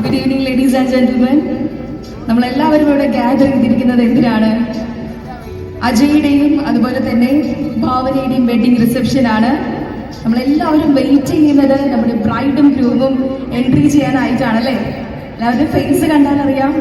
Good evening ladies and gentlemen. നമ്മളെല്ലാവരും ഇവിടെ gather ചെയ്തിരിക്കുന്നത് എന്തിനാണ്? അജയുടെയും അതുപോലെ തന്നെ ഭാവനയുടെയും വെഡിങ് റിസപ്ഷൻ ആണ്. നമ്മളെല്ലാവരും വെയിറ്റ് ചെയ്യുന്നത് നമ്മുടെ ബ്രൈഡും ഗ്രൂമും എൻട്രി ചെയ്യാനായിട്ടാണല്ലേ. എല്ലാവരുടെയും ഫേസ് കണ്ടാൽ അറിയാം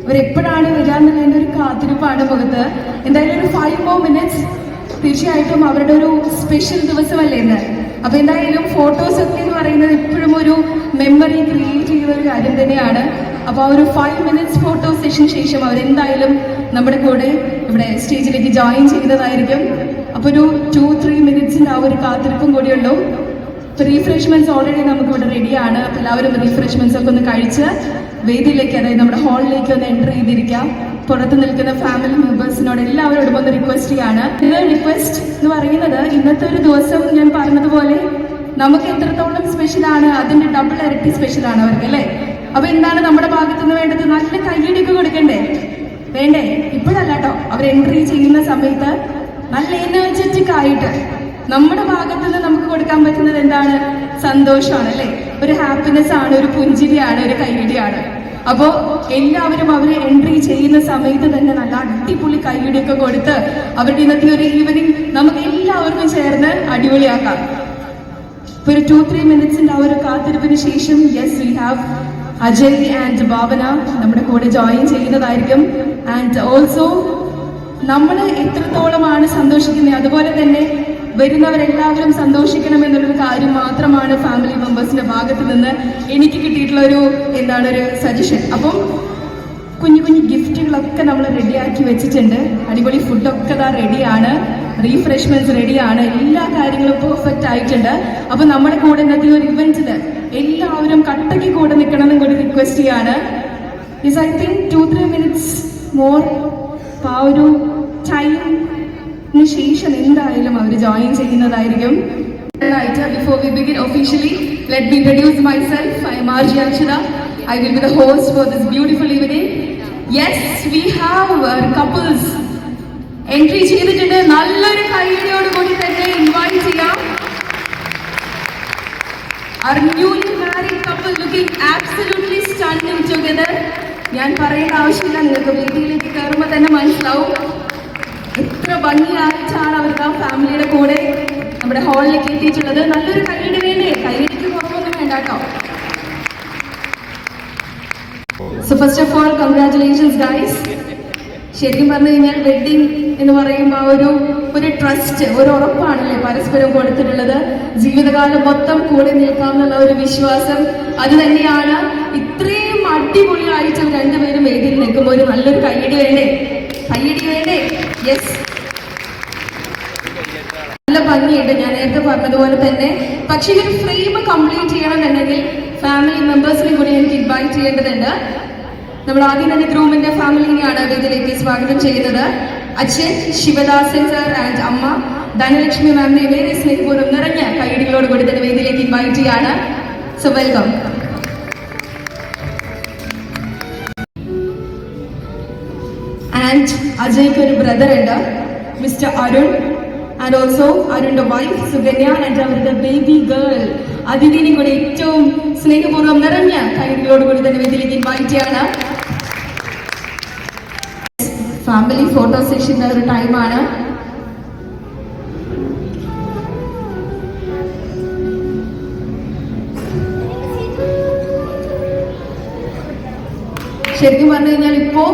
അവരെപ്പോഴാണ് വരാന്നുള്ളതിൻ്റെ ഒരു കാത്തിരിപ്പാണ് മുഖത്ത്. എന്തായാലും ഒരു 5 more minutes തീർച്ചയായിട്ടും അവരുടെ ഒരു സ്പെഷ്യൽ ദിവസമല്ലേ ഇന്ന്. അപ്പൊ എന്തായാലും ഫോട്ടോസ് ഒക്കെ എന്ന് പറയുന്നത് എപ്പോഴും ഒരു മെമ്മറി ക്രിയേറ്റ് ചെയ്യുന്ന ഒരു കാര്യം തന്നെയാണ്. അപ്പൊ ആ ഒരു 5 minutes ഫോട്ടോ സെഷന് ശേഷം അവരെന്തായാലും നമ്മുടെ കൂടെ ഇവിടെ സ്റ്റേജിലേക്ക് ജോയിൻ ചെയ്യുന്നതായിരിക്കും. അപ്പൊ ഒരു 2-3 minutesന്റെ ആ ഒരു കാത്തിരിപ്പും കൂടിയുള്ളൂ. ഇപ്പൊ റീഫ്രഷ്മെന്റ്സ് ഓൾറെഡി നമുക്ക് ഇവിടെ റെഡിയാണ്. അപ്പൊ എല്ലാവരും റീഫ്രഷ്മെന്റ്സ് ഒക്കെ ഒന്ന് കഴിച്ച് വേദിയിലേക്ക്, അതായത് നമ്മുടെ ഹാളിലേക്ക് ഒന്ന് എൻ്റർ ചെയ്തിരിക്കാം. പുറത്ത് നിൽക്കുന്ന ഫാമിലി മെമ്പേഴ്സിനോട് എല്ലാവരോടും ഒന്ന് റിക്വസ്റ്റ് ചെയ്യാണ്. റിക്വസ്റ്റ് എന്ന് പറയുന്നത് ഇന്നത്തെ ഒരു ദിവസം ഞാൻ പറഞ്ഞതുപോലെ നമുക്ക് എത്രത്തോളം സ്പെഷ്യലാണ് അതിന്റെ ഡബിൾ ഇരട്ടി സ്പെഷ്യലാണ് അവർക്ക് അല്ലേ. അപ്പൊ എന്താണ് നമ്മുടെ ഭാഗത്തുനിന്ന് വേണ്ടത്? നല്ല കയ്യടിയൊക്കെ കൊടുക്കണ്ടേ? വേണ്ടേ? ഇപ്പോഴല്ല കേട്ടോ, അവർ എൻട്രി ചെയ്യുന്ന സമയത്ത് നല്ല എനർജറ്റിക് ആയിട്ട് നമ്മുടെ ഭാഗത്തുനിന്ന് നമുക്ക് കൊടുക്കാൻ പറ്റുന്നത് എന്താണ്? സന്തോഷമാണ് അല്ലേ, ഒരു ഹാപ്പിനെസ് ആണ്, ഒരു പുഞ്ചിരിയാണ്, ഒരു കയ്യടിയാണ്. അപ്പോ എല്ലാവരും അവര് എൻട്രി ചെയ്യുന്ന സമയത്ത് തന്നെ നല്ല അടിപൊളി കയ്യടിയൊക്കെ കൊടുത്ത് അവരുടെ ഇന്നത്തെ ഒരു ഈവനിങ് നമുക്ക് എല്ലാവർക്കും ചേർന്ന് അടിപൊളിയാക്കാം. ഇപ്പൊ ഒരു 2-3 minutesന്റെ ആ ഒരു കാത്തിരിപ്പിന് ശേഷം yes we have Ajay and Bhavana നമ്മുടെ കൂടെ ജോയിൻ ചെയ്യുന്നതായിരിക്കും. ആൻഡ് ഓൾസോ നമ്മൾ എത്രത്തോളമാണ് സന്തോഷിക്കുന്നത് അതുപോലെ തന്നെ വരുന്നവരെല്ലാവരും സന്തോഷിക്കണം എന്നുള്ളൊരു കാര്യം മാത്രമാണ് ഫാമിലി മെമ്പേഴ്സിന്റെ ഭാഗത്ത് നിന്ന് എനിക്ക് കിട്ടിയിട്ടുള്ള ഒരു ഒരു സജഷൻ. അപ്പം കുഞ്ഞു കുഞ്ഞു ഗിഫ്റ്റുകളൊക്കെ നമ്മൾ റെഡിയാക്കി വെച്ചിട്ടുണ്ട്. അടിപൊളി ഫുഡൊക്കെ ഇതാ റെഡിയാണ്, റീഫ്രഷ്മെന്റ്സ് റെഡിയാണ്, എല്ലാ കാര്യങ്ങളും പെർഫെക്റ്റ് ആയിട്ടുണ്ട്. അപ്പൊ നമ്മുടെ കൂടെ ഇന്നത്തെ ഒരു ഇവന്റില് എല്ലാവരും കട്ടയ്ക്ക് കൂടെ നിൽക്കണം എന്ന് കൂടി റിക്വസ്റ്റ് ചെയ്യാണ്. Yes, I think 2-3 minutes more ആ ഒരു ടൈമിന് ശേഷം എന്തായാലും അവർ ജോയിൻ ചെയ്യുന്നതായിരിക്കും. Before we begin officially, let me introduce myself. I am RJ Akshara. I will be the host for this beautiful evening. Yes, we have our couples entry ചെയ്തിട്ടുണ്ട്. നല്ലൊരു കൈയടിയോട് കൂടി തന്നെ ഇൻവൈറ്റ് ചെയ്യാം. Our newly married couple looking absolutely stunning together. ഞാൻ പറയേണ്ട ആവശ്യമില്ല, നിങ്ങൾക്ക് വീട്ടിലേക്ക് കയറുമ്പോൾ തന്നെ മനസ്സിലാവും എത്ര ഭംഗിയായിട്ടാണ് അവർക്ക് ആ ഫാമിലിയുടെ കൂടെ നമ്മുടെ ഹാളിലേക്ക് എത്തിയിട്ടുള്ളത്. നല്ലൊരു കൈയ്യടി വേണ്ടേ? കൈയ്യടിക്ക് കുറവൊന്നും വേണ്ട കേട്ടോ. So first of all congratulations guys. ശരിക്കും പറഞ്ഞു കഴിഞ്ഞാൽ വെഡിങ് എന്ന് പറയുമ്പോൾ ഒരു ട്രസ്റ്റ്, ഒരു ഉറപ്പാണല്ലേ പരസ്പരം കൊടുത്തിട്ടുള്ളത്. ജീവിതകാലം മൊത്തം കൂടെ നിൽക്കാമെന്നുള്ള ഒരു വിശ്വാസം, അത് തന്നെയാണ് ഇത്രയും അടിപൊളിയായിട്ട് രണ്ടുപേരും വേദിയിൽ നിൽക്കുമ്പോൾ ഒരു നല്ലൊരു കയ്യടി വേണ്ടേ? കയ്യടി വേണ്ടേ? യെസ്, നല്ല ഭംഗിയുണ്ട്. ഞാൻ നേരത്തെ പറഞ്ഞതുപോലെ തന്നെ. പക്ഷേ ഒരു ഫ്രെയിം കംപ്ലീറ്റ് ചെയ്യണമെന്നുണ്ടെങ്കിൽ ഫാമിലി മെമ്പേഴ്സിനെ കൂടി എനിക്ക് ഇൻവൈറ്റ് ചെയ്യേണ്ടതുണ്ട്. നമ്മൾ ആദ്യം തന്നെ ഗ്രൂമിന്റെ ഫാമിലിനെയാണ് വേദിയിലേക്ക് സ്വാഗതം ചെയ്യുന്നത്. അച്ഛൻ ശിവദാസൻ സർ ആൻഡ് അമ്മ ധനലക്ഷ്മി മാമിനെ വേറെ സ്നേഹപൂർവ്വം നിറഞ്ഞ കൈയടികളോട് കൂടി തന്നെ വേദിയിലേക്ക് ഇൻവൈറ്റ് ചെയ്യാണ്. So welcome. ആൻഡ് അജയ്ക്ക് ഒരു ബ്രദർ ഉണ്ട്, മിസ്റ്റർ അരുൺ. ആൻഡ് ഓൾസോ അരുണിന്റെ വൈഫ് സുകന്യ ആൻഡ് അവരുടെ ബേബി ഗേൾ അതിഥിനെ കൂടി ഏറ്റവും സ്നേഹപൂർവ്വം നിറഞ്ഞ കൈകളോട് കൂടി തന്നെ വേദിയിലേക്ക് ഇൻവൈറ്റ് ചെയ്യാണ്. ഫാമിലി ഫോട്ടോ സെഷന്റെ ഒരു ടൈമാണ്. ശരിക്കും പറഞ്ഞു കഴിഞ്ഞാൽ ഇപ്പോ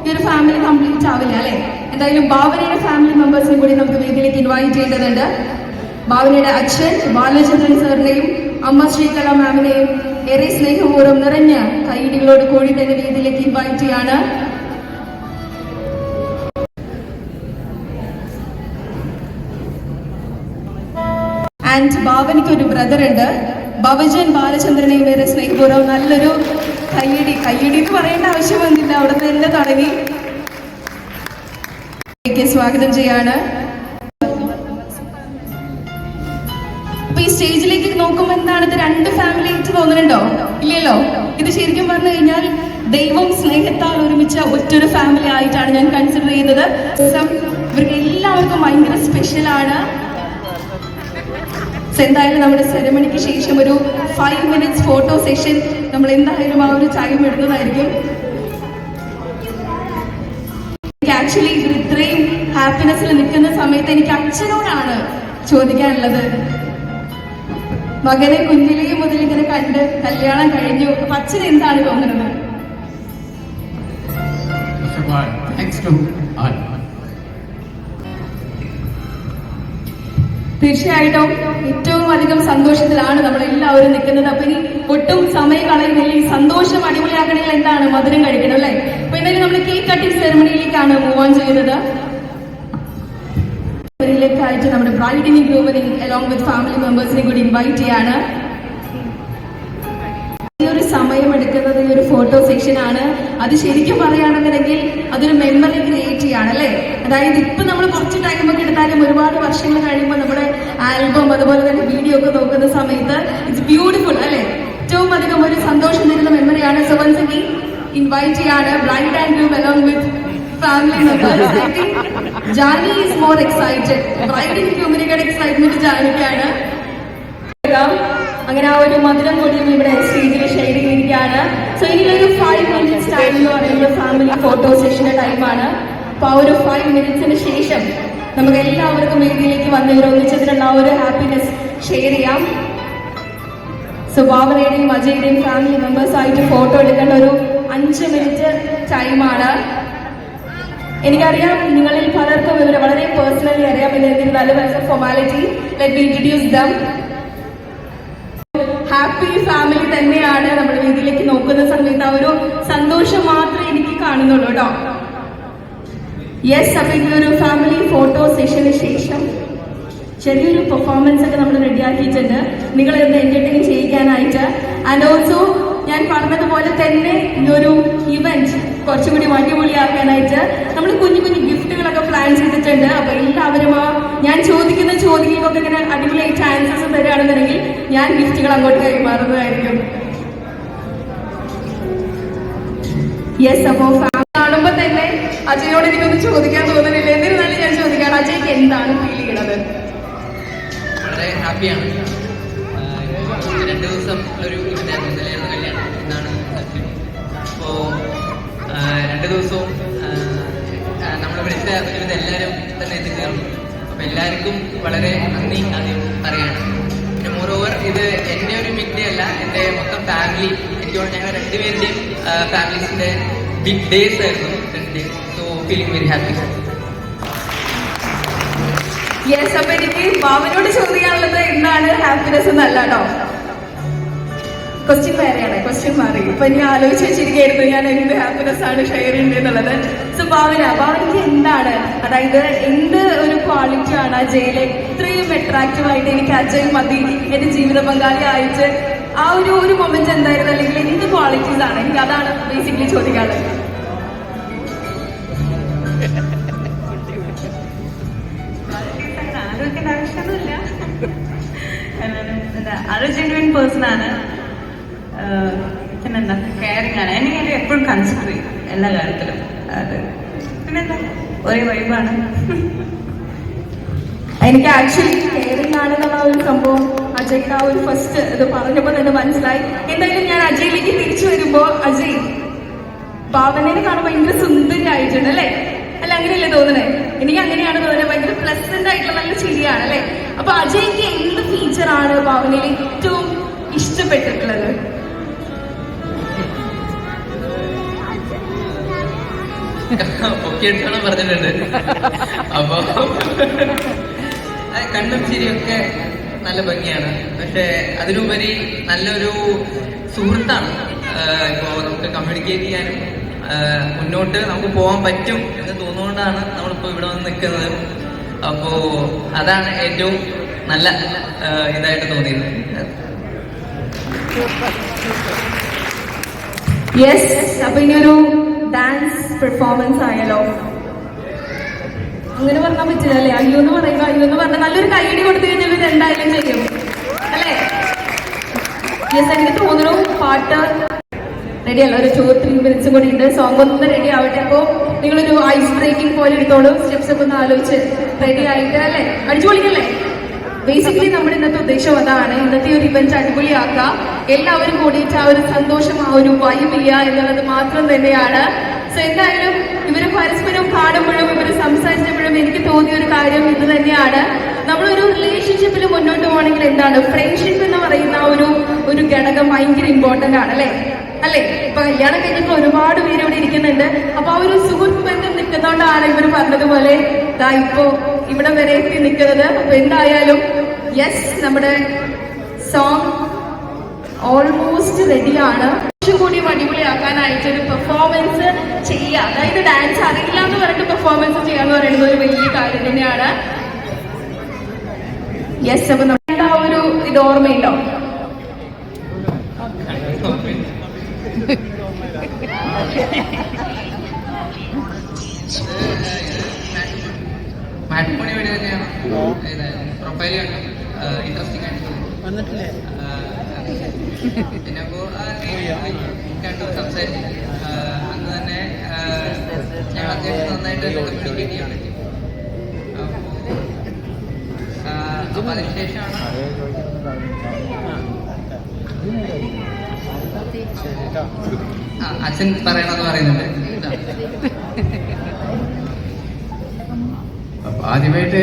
ഈ ഒരു ഫാമിലി കംപ്ലീറ്റ് ആവില്ല അല്ലെ. എന്തായാലും ഭാവനയുടെ ഫാമിലി മെമ്പേഴ്സിനെ കൂടി നമുക്ക് വേദിയിലേക്ക് ഇൻവൈറ്റ് ചെയ്യേണ്ടതുണ്ട്. ഭാവനയുടെ അച്ഛൻ ബാലചന്ദ്രൻ സാറിനെയും അമ്മ ശ്രീകല മാമിനെയും ഏറെ സ്നേഹപൂർവ്വം നിറഞ്ഞ കൈയിടികളോട് കൂടി തന്നെ വേദിയിലേക്ക് ഇൻവൈറ്റ് ചെയ്യാണ്. ആൻഡ് ഭാവനയ്ക്ക് ഒരു ബ്രദർ ഉണ്ട്, ഭവജൻ ബാലചന്ദ്രനെയും ഏറെ സ്നേഹപൂർവ്വം നല്ലൊരു കയ്യടി എന്ന് പറയേണ്ട ആവശ്യം വന്നില്ല, അവിടെ തന്നെ തുടങ്ങി സ്വാഗതം ചെയ്യാണ്. അപ്പൊ ഈ സ്റ്റേജിലേക്ക് നോക്കുമ്പോൾ എന്താണ് ഇത് രണ്ട് ഫാമിലി ആയിട്ട് തോന്നുന്നുണ്ടോ? ഇല്ലല്ലോ. ഇത് ശരിക്കും പറഞ്ഞു കഴിഞ്ഞാൽ ദൈവം സ്നേഹത്താൽ ഒരുമിച്ച ഒറ്റൊരു ഫാമിലി ആയിട്ടാണ് ഞാൻ കൺസിഡർ ചെയ്യുന്നത്. ഇവർക്ക് എല്ലാവർക്കും ഭയങ്കര സ്പെഷ്യലാണ്. സോ എന്തായാലും നമ്മുടെ സെറമണിക്ക് ശേഷം ഒരു 5 minutes ഫോട്ടോ സെഷൻ നമ്മൾ എന്തായാലും ആ ഒരു ടൈം എടുത്തതായിരിക്കും. ആക്ച്വലി ഇത്രയും ഹാപ്പിനെസ്സിൽ നിൽക്കുന്ന സമയത്ത് എനിക്ക് അച്ഛനോടാണ് ചോദിക്കാനുള്ളത്. മകനെ കുഞ്ഞിലേ മുതൽ ഇങ്ങനെ കണ്ട് കല്യാണം കഴിഞ്ഞു, അപ്പൊ അച്ഛൻ എന്താണ് തോന്നുന്നത്? തീർച്ചയായിട്ടും ഏറ്റവും അധികം സന്തോഷത്തിലാണ് നമ്മളെല്ലാവരും നിൽക്കുന്നത്. അപ്പൊ ഇനി ഒട്ടും സമയം കളയുന്നില്ല, ഈ സന്തോഷം അടിപൊളിയാക്കണമെങ്കിൽ എന്താണ് മധുരം കഴിക്കണം അല്ലെ? അപ്പൊ എന്തായാലും നമ്മൾ കേക്ക് കട്ടിംഗ് സെറമണിയിലേക്കാണ് മൂവ് ഓൺ ചെയ്യുന്നത്. ായിട്ട് നമ്മുടെ ബ്രൈഡിനെയും ഗ്രൂമിനെയും അലോങ് വിത്ത് ഫാമിലി മെമ്പേഴ്സിനെ കൂടി ഇൻവൈറ്റ് ചെയ്യാണ്. ഈ ഒരു സമയം എടുക്കുന്നത് ഈ ഒരു ഫോട്ടോ സെക്ഷൻ ആണ്. അത് ശരിക്കും പറയുകയാണെന്നുണ്ടെങ്കിൽ അതൊരു മെമ്മറി ക്രിയേറ്റ് ചെയ്യാണ് അല്ലെ? അതായത് ഇപ്പൊ നമ്മൾ കുറച്ച് ടൈമൊക്കെ എടുത്താലും ഒരുപാട് വർഷങ്ങൾ കഴിയുമ്പോൾ നമ്മുടെ ആൽബം അതുപോലെ തന്നെ വീഡിയോ ഒക്കെ നോക്കുന്ന സമയത്ത് ഇറ്റ്സ് ബ്യൂട്ടിഫുൾ അല്ലെ? ഏറ്റവും അധികം ഒരു സന്തോഷം തരുന്ന മെമ്മറിയാണ്. സോ വൺസ് അഗൈൻ ഇൻവൈറ്റ് ചെയ്യാണ് bride and groom along with family members. I think Jani is more excited. Bride and groom-നെക്കാൾ എക്സൈറ്റ്മെന്റ് ജാനിക്കാണ്. അങ്ങനെ ആ ഒരു മധുരം കൂടിയും ഇവിടെ സ്റ്റേജിൽ ഷെയർ ചെയ്തിരിക്കുകയാണ്. സോ ഇനിയൊരു 5 minutes ടൈം എന്ന് പറയുന്നത് ഫാമിലി ഫോട്ടോ സെഷന്റെ ടൈമാണ്. അപ്പൊ ആ ഒരു 5 minutesന് ശേഷം നമുക്ക് എല്ലാവർക്കും വേദിയിലേക്ക് വന്നവർ ഒന്നിച്ചതിനുള്ള ആ ഒരു ഹാപ്പിനെസ് ഷെയർ ചെയ്യാം. സോ ഭാവനയുടെയും അജയുടെയും ഫാമിലി മെമ്പേഴ്സായിട്ട് ഫോട്ടോ എടുക്കേണ്ട ഒരു 5 minute ടൈമാണ്. എനിക്കറിയാം നിങ്ങളിൽ പലർക്കും ഇവരെ വളരെ പേഴ്സണലി അറിയാം. എന്നിരുന്നാലും as A formality let me introduce dum. Happy family തന്നെയാണ് നമ്മൾ വീട്ടിലേക്ക് നോക്കുന്ന സമയത്ത് ആ ഒരു സന്തോഷം മാത്രമേ എനിക്ക് കാണുന്നുള്ളൂ കേട്ടോ. യെസ്, അപ്പൊ ഇതിലൊരു ഫാമിലി ഫോട്ടോ സെഷന് ശേഷം ചെറിയൊരു പെർഫോമൻസ് ഒക്കെ നമ്മൾ റെഡിയാക്കിയിട്ടുണ്ട് നിങ്ങളെന്ന് എന്റർടൈൻ ചെയ്യിക്കാനായിട്ട്. ആൻഡ് ഓൾസോ ഞാൻ പറഞ്ഞതുപോലെ തന്നെ ഈ ഒരു ഇവന്റ് കുറച്ചുകൂടി അടിപൊളിയാക്കാനായിട്ട് നമ്മൾ കുഞ്ഞു കുഞ്ഞു ഗിഫ്റ്റുകളൊക്കെ പ്ലാൻ ചെയ്തിട്ടുണ്ട്. അപ്പൊ എല്ലാവരും ഞാൻ ചോദിക്കുന്ന ചോദ്യങ്ങൾക്കൊക്കെ ഇങ്ങനെ അടിപൊളിയായിട്ട് ആൻസേഴ്സ് തരികയാണെന്നുണ്ടെങ്കിൽ ഞാൻ ഗിഫ്റ്റുകൾ അങ്ങോട്ട് കൈമാറുന്നതായിരിക്കും. യെസ്, അപ്പോ ഫാമിലി കാണുമ്പോ തന്നെ അജയോട് എനിക്കൊന്നും ചോദിക്കാൻ തോന്നുന്നില്ല. എന്നിരുന്നാലും ഞാൻ ചോദിക്കാം, അജയ്ക്ക് എന്താണ് ഫീൽ ചെയ്യണത്? വളരെ ഹാപ്പിയാണ്. 2 ദിവസം ഒരു കല്യാണം എന്നാണ് സത്യം. അപ്പോ 2 ദിവസവും നമ്മൾ വിളിച്ച ഒരുവിധം എല്ലാവരും തന്നെ എത്തിച്ചേർന്നു. അപ്പൊ എല്ലാവർക്കും വളരെ നന്ദി ആദ്യം പറയാണ്. പിന്നെ മോറോവർ ഇത് എന്റെ ഒരു മിഡ് ഡേ അല്ല, എന്റെ മൊത്തം ഫാമിലി, എനിക്ക് ഞങ്ങൾ രണ്ടുപേരുടെയും ഫാമിലീസിന്റെ ബിഗ് ഡേയ്സ് ആയിരുന്നു. So feeling very happy. Yes, അപ്പൊ എനിക്ക് മാമനോട് ചോദിക്കാനുള്ളത് എന്താണ് ഹാപ്പിനെസ് എന്നല്ല കേട്ടോ. ക്വസ്റ്റ്യൻ വേറെയാണ്, ക്വസ്റ്റ്യൻ മാറി. ഇപ്പൊ ഇനി ആലോചിച്ച് വെച്ചിരിക്കുകയായിരുന്നു ഞാൻ എന്ത് ഹാപ്പിനെസ് ആണ് ഷെയർ ചെയ്യേണ്ടത് എന്നുള്ളത്. സോ ഭാവനയ്ക്ക് എന്താണ്, അതായത് എന്ത് ഒരു ക്വാളിറ്റി ആണ് അജയിലെ ഇത്രയും അട്രാക്റ്റീവ് ആയിട്ട് എനിക്ക് അജയ് മതി എന്റെ ജീവിത പങ്കാളി ആയിട്ട് ആ ഒരു മൊമെന്റ് എന്തായിരുന്നു, അല്ലെങ്കിൽ എന്ത് ക്വാളിറ്റീസ് ആണ്? എനിക്ക് അതാണ് ബേസിക്കലി ചോദിക്കാനുള്ളത്. ആവശ്യമൊന്നുമില്ല, അത് ജെന്യുവൻ പേഴ്സൺ ആണ്. പിന്നെന്താ, കെയറിങ് ആണ്. എന്നെ എപ്പോഴും കൺസിഡർ ചെയ്യും എല്ലാ കാര്യത്തിലും. അത് പിന്നെന്താ, ഒരേ വൈബാണ്. എനിക്ക് ആക്ച്വലി കെയറിങ് ആണെന്നുള്ള ഒരു സംഭവം അജയ്ക്ക് ആ ഒരു ഫസ്റ്റ് ഇത് പറഞ്ഞപ്പോൾ തന്നെ മനസ്സിലായി. എന്തായാലും ഞാൻ അജയിലേക്ക് തിരിച്ചു വരുമ്പോ അജയ് ഭാവനയെ കാണുമ്പോൾ ഭയങ്കര സുന്ദരിയായിട്ടുണ്ട് അല്ലെ? അല്ല, അങ്ങനെയല്ലേ തോന്നണേ? എനിക്ക് അങ്ങനെയാണ് തോന്നുന്നത്. ഭയങ്കര പ്ലസന്റ് ആയിട്ടുള്ള നല്ല ചിരിയാണ് അല്ലെ? അപ്പൊ അജയ്ക്ക് എന്ത് ഫീച്ചറാണ് ഭാവനയിൽ ഏറ്റവും ഇഷ്ടപ്പെട്ടിട്ടുള്ളത്? പൊക്കിയെടുത്തോളം പറഞ്ഞിട്ടുണ്ട്. അപ്പൊ കണ്ണും ചിരിയൊക്കെ നല്ല ഭംഗിയാണ്. പക്ഷെ അതിനുപരി നല്ലൊരു സുഹൃത്താണ്. ഇപ്പോ നമുക്ക് കമ്മ്യൂണിക്കേറ്റ് ചെയ്യാനും മുന്നോട്ട് നമുക്ക് പോകാൻ പറ്റും എന്ന് തോന്നുകൊണ്ടാണ് നമ്മളിപ്പോ ഇവിടെ വന്ന് നിൽക്കുന്നത്. അപ്പോ അതാണ് ഏറ്റവും നല്ല ഇതായിട്ട് തോന്നിയത്. യെസ്, അപ്പൊ ഇനിയൊരു ഡാൻസ് പെർഫോമൻസ് ആയാലോ? അങ്ങനെ പറഞ്ഞാൽ പറ്റില്ല അല്ലേ? അയ്യോ എന്ന് പറയുക, അയ്യോ എന്ന് പറഞ്ഞാൽ നല്ലൊരു കൈയടി കൊടുത്തു കഴിഞ്ഞാൽ ഇത് എന്തായാലും ചെയ്യും അല്ലേ? യെസ്, എനിക്ക് തോന്നുന്നു പാട്ട് റെഡി അല്ല. ഒരു 2-3 minutes കൂടി ഉണ്ട്. സോങ് ഒന്ന് റെഡി ആവട്ടെ. അപ്പോ നിങ്ങളൊരു ഐസ് ബ്രേക്കിംഗ് പോലെ എടുത്തോളൂ. സ്റ്റെപ്സ് ഒക്കെ ഒന്ന് ആലോചിച്ച് റെഡി ആയിട്ട് അല്ലേ? അടിച്ചു പൊളിക്കല്ലേ? ബേസിക്കലി നമ്മുടെ ഇന്നത്തെ ഉദ്ദേശം അതാണ്. ഇന്നത്തെ ഒരു ഇവന്റ് അടിപൊളിയാക്കുക, എല്ലാവരും കൂടിയിട്ട് ആ ഒരു സന്തോഷം, ആ ഒരു വൈബ് ചെയ്യുക എന്നുള്ളത് മാത്രം തന്നെയാണ്. സോ എന്തായാലും ഇവര് പരസ്പരം കാണുമ്പോഴും ഇവര് സംസാരിച്ചപ്പോഴും എനിക്ക് തോന്നിയ ഒരു കാര്യം ഇത് തന്നെയാണ്. നമ്മളൊരു റിലേഷൻഷിപ്പിൽ മുന്നോട്ട് പോകണമെങ്കിൽ എന്താണ്, ഫ്രണ്ട്ഷിപ്പ് എന്ന് പറയുന്ന ഒരു ഘടകം ഭയങ്കര ഇമ്പോർട്ടന്റ് ആണ്, അല്ലേ? ഇപ്പൊ കല്യാണം കഴിഞ്ഞപ്പോൾ ഒരുപാട് പേര് ഇവിടെ ഇരിക്കുന്നുണ്ട്. അപ്പൊ ആ ഒരു സുഹൃത്ത് ബന്ധം നിൽക്കുന്നതുകൊണ്ടാണ് ഇവർ പറഞ്ഞതുപോലെ ദാ ഇപ്പോ ഇവിടെ വരെ എത്തി നിൽക്കുന്നത്. അപ്പൊ എന്തായാലും യെസ്, നമ്മുടെ സോങ് ഓൾമോസ്റ്റ് റെഡിയാണ്. കുറച്ചും കൂടി അടിപൊളിയാക്കാനായിട്ട് ഒരു പെർഫോമൻസ് ചെയ്യുക, അതായത് ഡാൻസ് അറിയില്ല എന്ന് പറഞ്ഞിട്ട് പെർഫോമൻസ് ചെയ്യാന്ന് പറയുന്നത് ഒരു വലിയ കാര്യം തന്നെയാണ്. യെസ്, അപ്പൊ നമ്മുടെ ആ ഒരു ഇത് ഓർമ്മയുണ്ടോ? മാട്രിമോണി വഴി തന്നെയാണ് പ്രൊഫൈൽ ഇൻട്രസ്റ്റിംഗ് ആയിട്ട് പിന്നെ കണ്ടു സംസാരിച്ചു. അന്ന് തന്നെ ഞങ്ങൾ അത്യാവശ്യം നന്നായിട്ട് കമ്മ്യൂണിക്കേറ്റ് ചെയ്യാൻ പറ്റി. അപ്പൊ അതിനുശേഷമാണ് അച്ഛൻ പറയണമെന്ന് പറയുന്നുണ്ട്. ആദ്യമായിട്ട്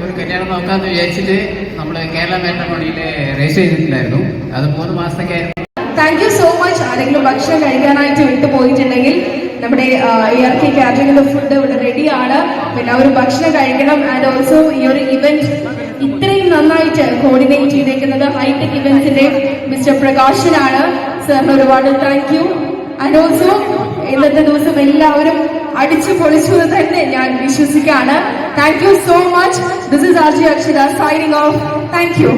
ഒരു കല്യാണം നോക്കാമെന്ന് വിചാരിച്ചിട്ട് നമ്മൾ കേരള മാട്രിമോണിയിൽ രജിസ്റ്റർ ചെയ്തിട്ടുണ്ടായിരുന്നു. അത് 3 മാസത്തേക്കായിരുന്നു. Thank you so much. ആരെങ്കിലും ഭക്ഷണം കഴിക്കാനായിട്ട് വിട്ടു പോയിട്ടുണ്ടെങ്കിൽ നമ്മുടെ ARK കാറ്ററിംഗിന്റെ ഫുഡ് ഇവിടെ റെഡിയാണ്. പിന്നെ ഒരു ഭക്ഷണം കഴിക്കണം. ആൻഡ് ഓൾസോ ഈ ഒരു ഇവന്റ് ഇത്രയും നന്നായിട്ട് കോർഡിനേറ്റ് ചെയ്തേക്കുന്നത് ഹൈടെക് ഇവന്റ്സിന്റെ മിസ്റ്റർ പ്രകാശനാണ്. സാറിന് ഒരുപാട് താങ്ക് യു. ആൻഡ് ഓൾസോ ഇന്നത്തെ ദിവസം എല്ലാവരും അടിച്ചു പൊളിച്ചു എന്ന് തന്നെ ഞാൻ വിശ്വസിക്കുകയാണ്. Thank you so much. This is RJ Akshara signing off. Thank you.